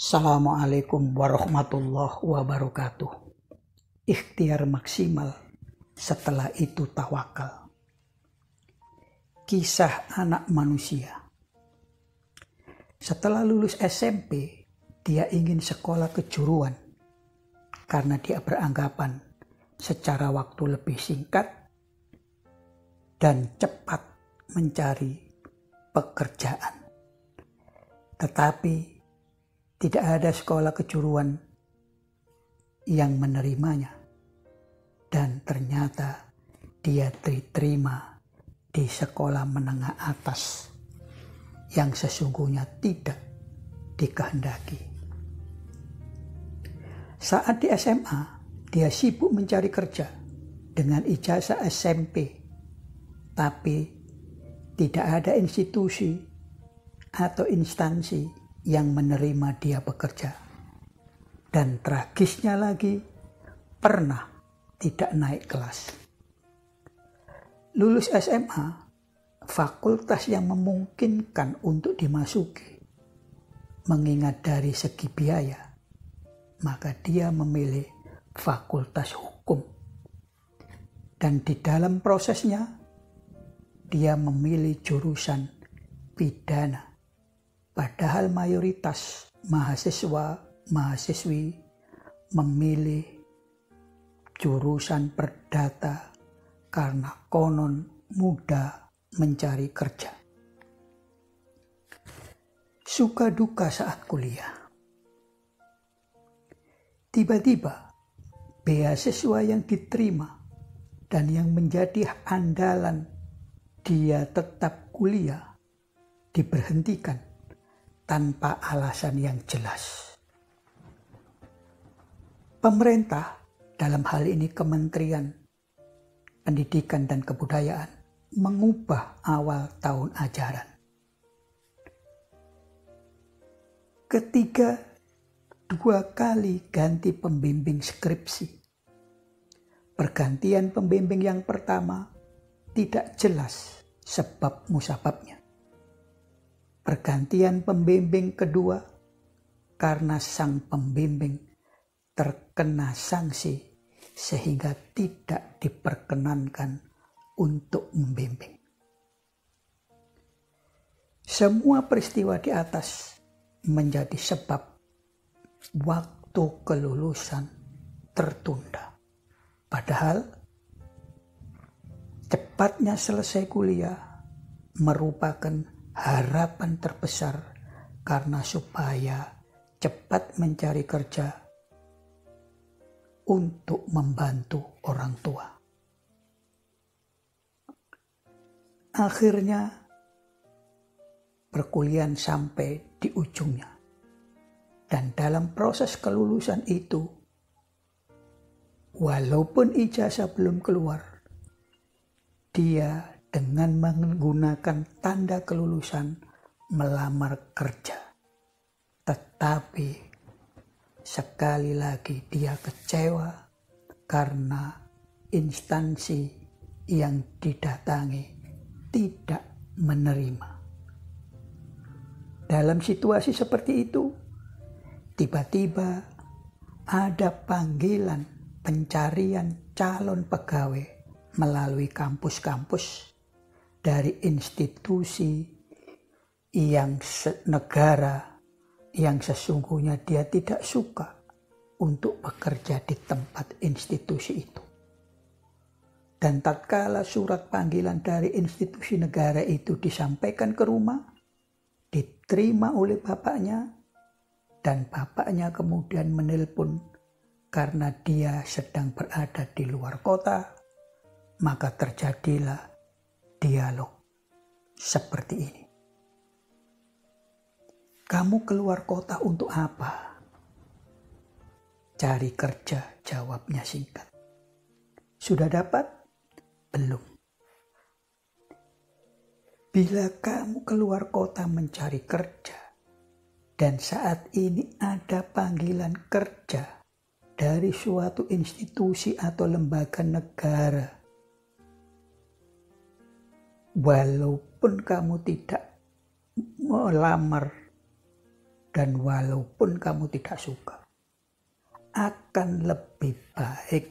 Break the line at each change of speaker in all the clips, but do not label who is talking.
Assalamualaikum warahmatullahi wabarakatuh. Ikhtiar maksimal, setelah itu tawakal. Kisah anak manusia. Setelah lulus SMP, dia ingin sekolah kejuruan karena dia beranggapan secara waktu lebih singkat dan cepat mencari pekerjaan. Tetapi tidak ada sekolah kejuruan yang menerimanya, dan ternyata dia diterima di sekolah menengah atas yang sesungguhnya tidak dikehendaki. Saat di SMA, dia sibuk mencari kerja dengan ijazah SMP, tapi tidak ada institusi atau instansi yang menerima dia bekerja. Dan tragisnya lagi, pernah tidak naik kelas. Lulus SMA, fakultas yang memungkinkan untuk dimasuki, mengingat dari segi biaya, maka dia memilih fakultas hukum. Dan di dalam prosesnya, dia memilih jurusan pidana. Padahal mayoritas mahasiswa-mahasiswi memilih jurusan perdata karena konon mudah mencari kerja. Suka duka saat kuliah. Tiba-tiba beasiswa yang diterima dan yang menjadi andalan dia tetap kuliah diberhentikan tanpa alasan yang jelas. Pemerintah, dalam hal ini Kementerian Pendidikan dan Kebudayaan, mengubah awal tahun ajaran. Ketiga, 2 kali ganti pembimbing skripsi. Pergantian pembimbing yang pertama tidak jelas sebab musababnya. Pergantian pembimbing kedua karena sang pembimbing terkena sanksi sehingga tidak diperkenankan untuk membimbing. Semua peristiwa di atas menjadi sebab waktu kelulusan tertunda. Padahal cepatnya selesai kuliah merupakan harapan terbesar karena supaya cepat mencari kerja untuk membantu orang tua. Akhirnya perkuliahan sampai di ujungnya. Dan dalam proses kelulusan itu, walaupun ijazah belum keluar, dia dengan menggunakan tanda kelulusan melamar kerja. Tetapi sekali lagi dia kecewa karena instansi yang didatangi tidak menerima. Dalam situasi seperti itu, tiba-tiba ada panggilan pencarian calon pegawai melalui kampus-kampus dari institusi yang negara yang sesungguhnya dia tidak suka untuk bekerja di tempat institusi itu. Dan tatkala surat panggilan dari institusi negara itu disampaikan ke rumah, diterima oleh bapaknya, dan bapaknya kemudian menelpon karena dia sedang berada di luar kota, maka terjadilah dialog seperti ini. Kamu keluar kota untuk apa? Cari kerja, jawabnya singkat. Sudah dapat? Belum. Bila kamu keluar kota mencari kerja, dan saat ini ada panggilan kerja dari suatu institusi atau lembaga negara, walaupun kamu tidak melamar dan walaupun kamu tidak suka, akan lebih baik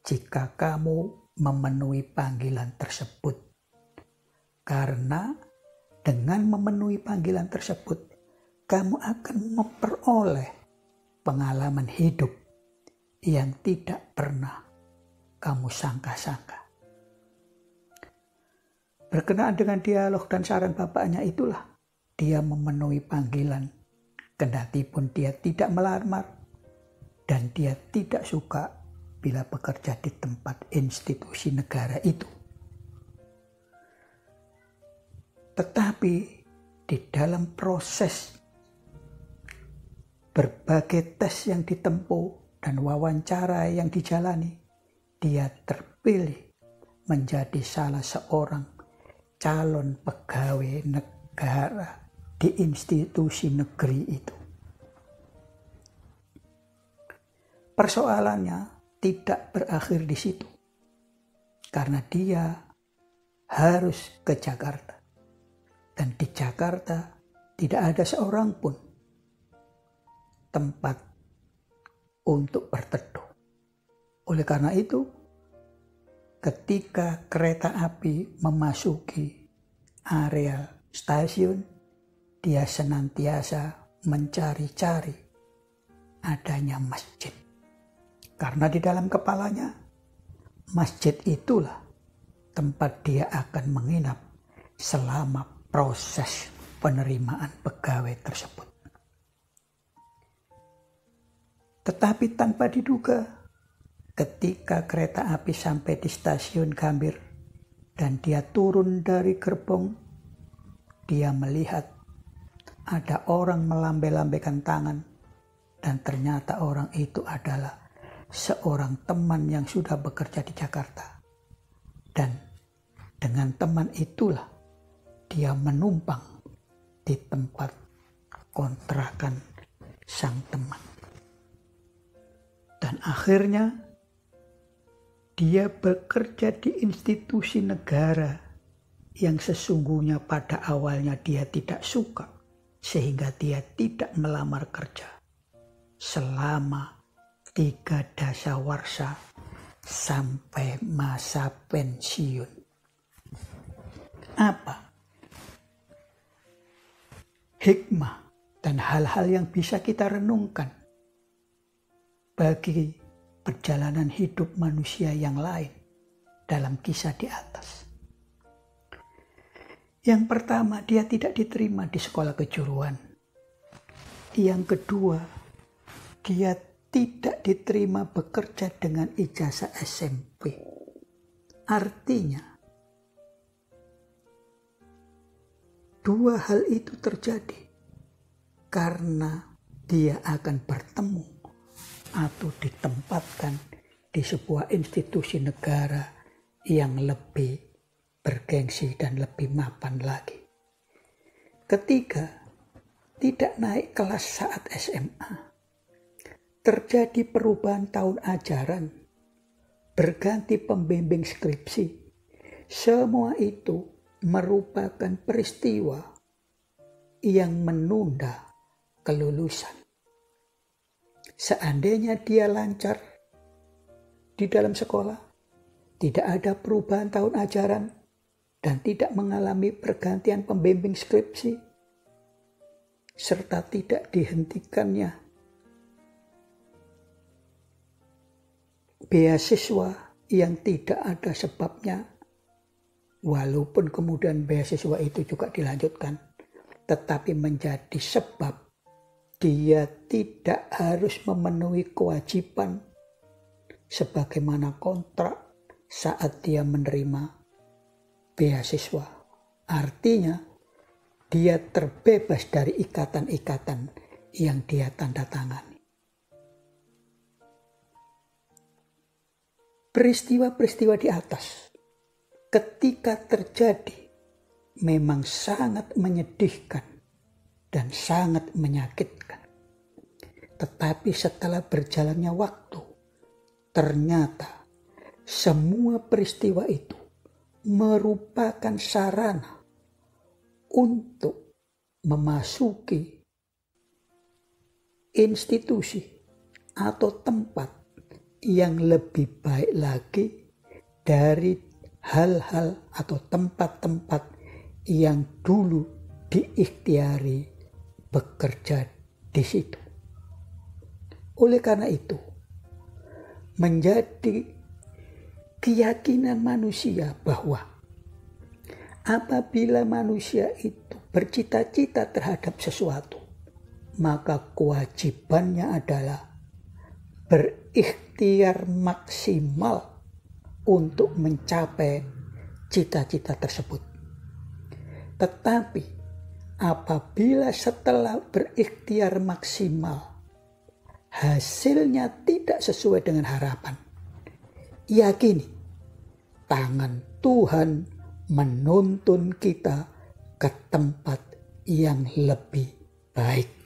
jika kamu memenuhi panggilan tersebut. Karena dengan memenuhi panggilan tersebut, kamu akan memperoleh pengalaman hidup yang tidak pernah kamu sangka-sangka. Berkenaan dengan dialog dan saran bapaknya itulah dia memenuhi panggilan, kendati pun dia tidak melamar dan dia tidak suka bila bekerja di tempat institusi negara itu. Tetapi di dalam proses berbagai tes yang ditempuh dan wawancara yang dijalani, dia terpilih menjadi salah seorang calon pegawai negara di institusi negeri itu. Persoalannya tidak berakhir di situ, karena dia harus ke Jakarta. Dan di Jakarta tidak ada seorang pun tempat untuk berteduh. Oleh karena itu, ketika kereta api memasuki area stasiun, dia senantiasa mencari-cari adanya masjid. Karena di dalam kepalanya, masjid itulah tempat dia akan menginap selama proses penerimaan pegawai tersebut. Tetapi tanpa diduga, ketika kereta api sampai di stasiun Gambir dan dia turun dari gerbong, dia melihat ada orang melambai-lambaikan tangan dan ternyata orang itu adalah seorang teman yang sudah bekerja di Jakarta. Dan dengan teman itulah dia menumpang di tempat kontrakan sang teman. Dan akhirnya dia bekerja di institusi negara yang sesungguhnya pada awalnya dia tidak suka, sehingga dia tidak melamar kerja selama 3 dasawarsa sampai masa pensiun. Apa hikmah dan hal-hal yang bisa kita renungkan bagi perjalanan hidup manusia yang lain dalam kisah di atas? Yang pertama, dia tidak diterima di sekolah kejuruan. Yang kedua, dia tidak diterima bekerja dengan ijazah SMP. Artinya, dua hal itu terjadi karena dia akan bertemu atau ditempatkan di sebuah institusi negara yang lebih bergengsi dan lebih mapan lagi. Ketiga, tidak naik kelas saat SMA. Terjadi perubahan tahun ajaran, berganti pembimbing skripsi. Semua itu merupakan peristiwa yang menunda kelulusan. Seandainya dia lancar di dalam sekolah, tidak ada perubahan tahun ajaran, dan tidak mengalami pergantian pembimbing skripsi, serta tidak dihentikannya beasiswa yang tidak ada sebabnya, walaupun kemudian beasiswa itu juga dilanjutkan, tetapi menjadi sebab dia tidak harus memenuhi kewajiban sebagaimana kontrak saat dia menerima beasiswa. Artinya, dia terbebas dari ikatan-ikatan yang dia tanda tangani. Peristiwa-peristiwa di atas ketika terjadi memang sangat menyedihkan dan sangat menyakitkan. Tetapi setelah berjalannya waktu, ternyata semua peristiwa itu merupakan sarana untuk memasuki institusi atau tempat yang lebih baik lagi dari hal-hal atau tempat-tempat yang dulu diikhtiari bekerja di situ. Oleh karena itu, menjadi keyakinan manusia bahwa apabila manusia itu bercita-cita terhadap sesuatu, maka kewajibannya adalah berikhtiar maksimal untuk mencapai cita-cita tersebut. Tetapi apabila setelah berikhtiar maksimal hasilnya tidak sesuai dengan harapan, yakini tangan Tuhan menuntun kita ke tempat yang lebih baik.